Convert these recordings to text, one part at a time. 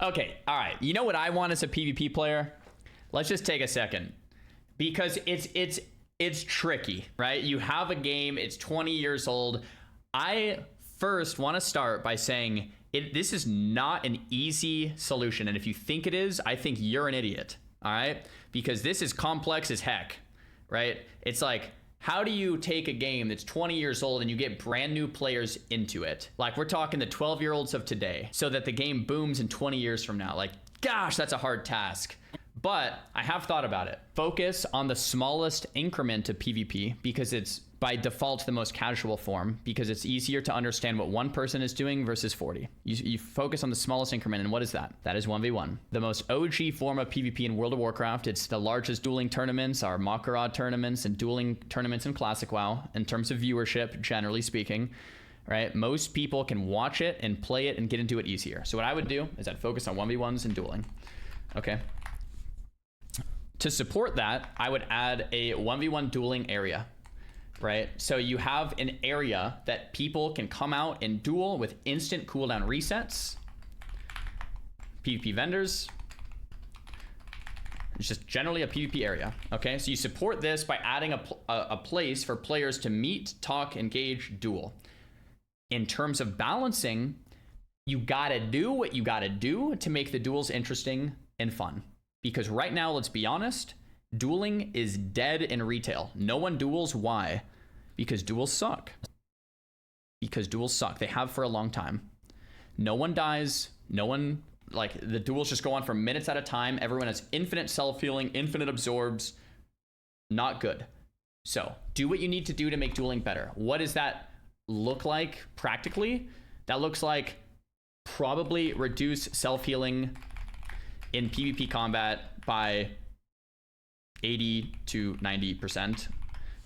Okay, all right. You know what I want as a PvP player? Let's just take a second, because it's tricky, right? You have a game, it's 20 years old. I first want to start by saying this is not an easy solution, and if you think it is, I think you're an idiot. All right, because this is complex as heck, right? It's like, how do you take a game that's 20 years old and you get brand new players into it? Like, we're talking the 12-year-olds of today, so that the game booms in 20 years from now. Like, gosh, that's a hard task. But I have thought about it. Focus on the smallest increment of PvP, because it's by default the most casual form, because it's easier to understand what one person is doing versus 40. You focus on the smallest increment, and what is that? That is 1v1. The most OG form of PvP in World of Warcraft. It's the largest dueling tournaments are Makarad tournaments and dueling tournaments in Classic WoW in terms of viewership, generally speaking. Right? Most people can watch it and play it and get into it easier. So what I would do is I'd focus on 1v1s and dueling. Okay. To support that, I would add a 1v1 dueling area, right? So you have an area that people can come out and duel with instant cooldown resets. PvP vendors. It's just generally a PvP area, okay? So you support this by adding a place for players to meet, talk, engage, duel. In terms of balancing, you gotta do what you gotta do to make the duels interesting and fun. Because right now, let's be honest, dueling is dead in retail. No one duels. Why? Because duels suck. Because duels suck. They have for a long time. No one dies. No one, like, the duels just go on for minutes at a time. Everyone has infinite self-healing, infinite absorbs. Not good. So do what you need to do to make dueling better. What does that look like practically? That looks like probably reduce self-healing in PvP combat by 80 to 90%,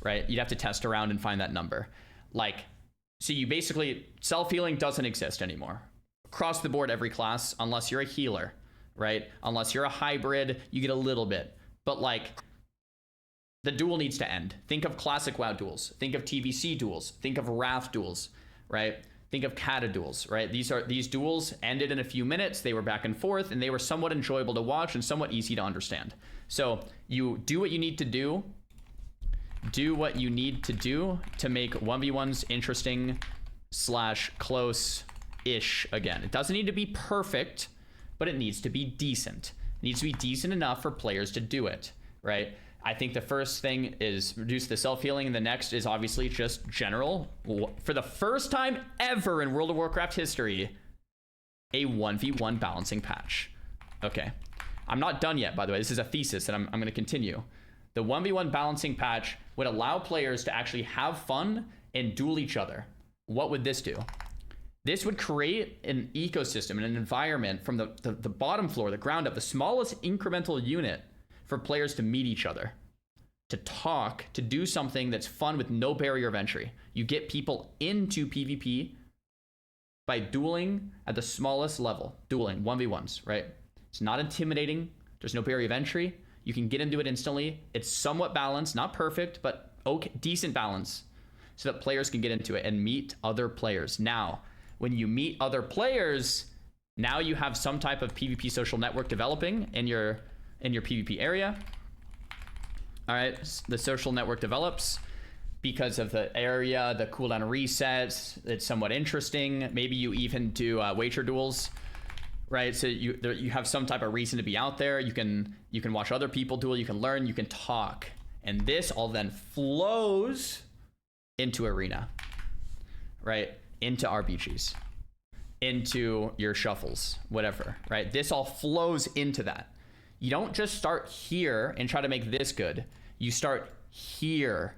right? You'd have to test around and find that number. Like, so you basically, self-healing doesn't exist anymore. Across the board, every class, unless you're a healer, right? Unless you're a hybrid, you get a little bit. But like, the duel needs to end. Think of Classic WoW duels. Think of TBC duels. Think of Wrath duels, right? Think of Kata duels, right? These duels ended in a few minutes. They were back and forth, and they were somewhat enjoyable to watch and somewhat easy to understand. So you do what you need to do. Do what you need to do to make 1v1s interesting / close-ish again. It doesn't need to be perfect, but it needs to be decent. It needs to be decent enough for players to do it, right? I think the first thing is reduce the self-healing, and the next is obviously just general. For the first time ever in World of Warcraft history, a 1v1 balancing patch. Okay. I'm not done yet, by the way. This is a thesis, and I'm going to continue. The 1v1 balancing patch would allow players to actually have fun and duel each other. What would this do? This would create an ecosystem and an environment from the bottom floor, the ground up, the smallest incremental unit, for players to meet each other, to talk, to do something that's fun with no barrier of entry. You get people into PvP by dueling at the smallest level. Dueling, 1v1s, right? It's not intimidating. There's no barrier of entry. You can get into it instantly. It's somewhat balanced, not perfect, but okay, decent balance, so that players can get into it and meet other players. Now, when you meet other players, now you have some type of PvP social network developing in your PvP area. All right, the social network develops because of the area, the cooldown resets. It's somewhat interesting. Maybe you even do wager duels, right? So you have some type of reason to be out there. You can watch other people duel. You can learn. You can talk, and this all then flows into arena, right? Into RPGs, into your shuffles, whatever, right? This all flows into that. You don't just start here and try to make this good. You start here.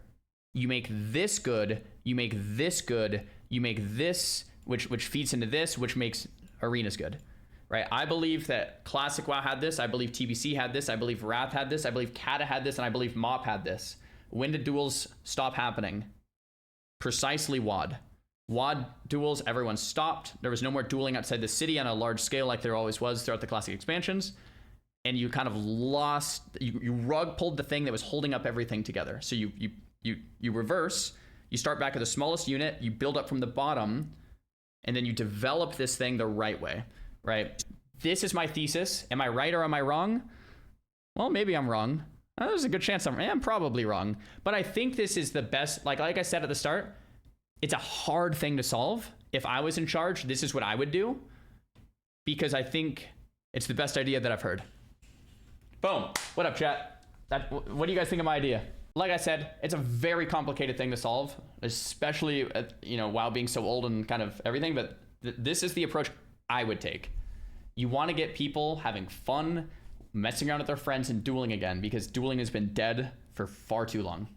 You make this good. You make this good. You make this, which feeds into this, which makes arenas good, right? I believe that Classic WoW had this. I believe TBC had this. I believe Wrath had this. I believe Kata had this. And I believe MoP had this. When did duels stop happening? Precisely WoD. WoD duels, everyone stopped. There was no more dueling outside the city on a large scale like there always was throughout the Classic expansions. And you kind of lost, you rug pulled the thing that was holding up everything together. So you reverse, you start back at the smallest unit, you build up from the bottom, and then you develop this thing the right way, right? This is my thesis. Am I right or am I wrong? Well, maybe I'm wrong. There's a good chance I'm probably wrong. But I think this is the best. Like I said at the start, it's a hard thing to solve. If I was in charge, this is what I would do, because I think it's the best idea that I've heard. Boom. What up, chat? What do you guys think of my idea? Like I said, it's a very complicated thing to solve, especially while being so old and kind of everything. But this is the approach I would take. You want to get people having fun, messing around with their friends, and dueling again, because dueling has been dead for far too long.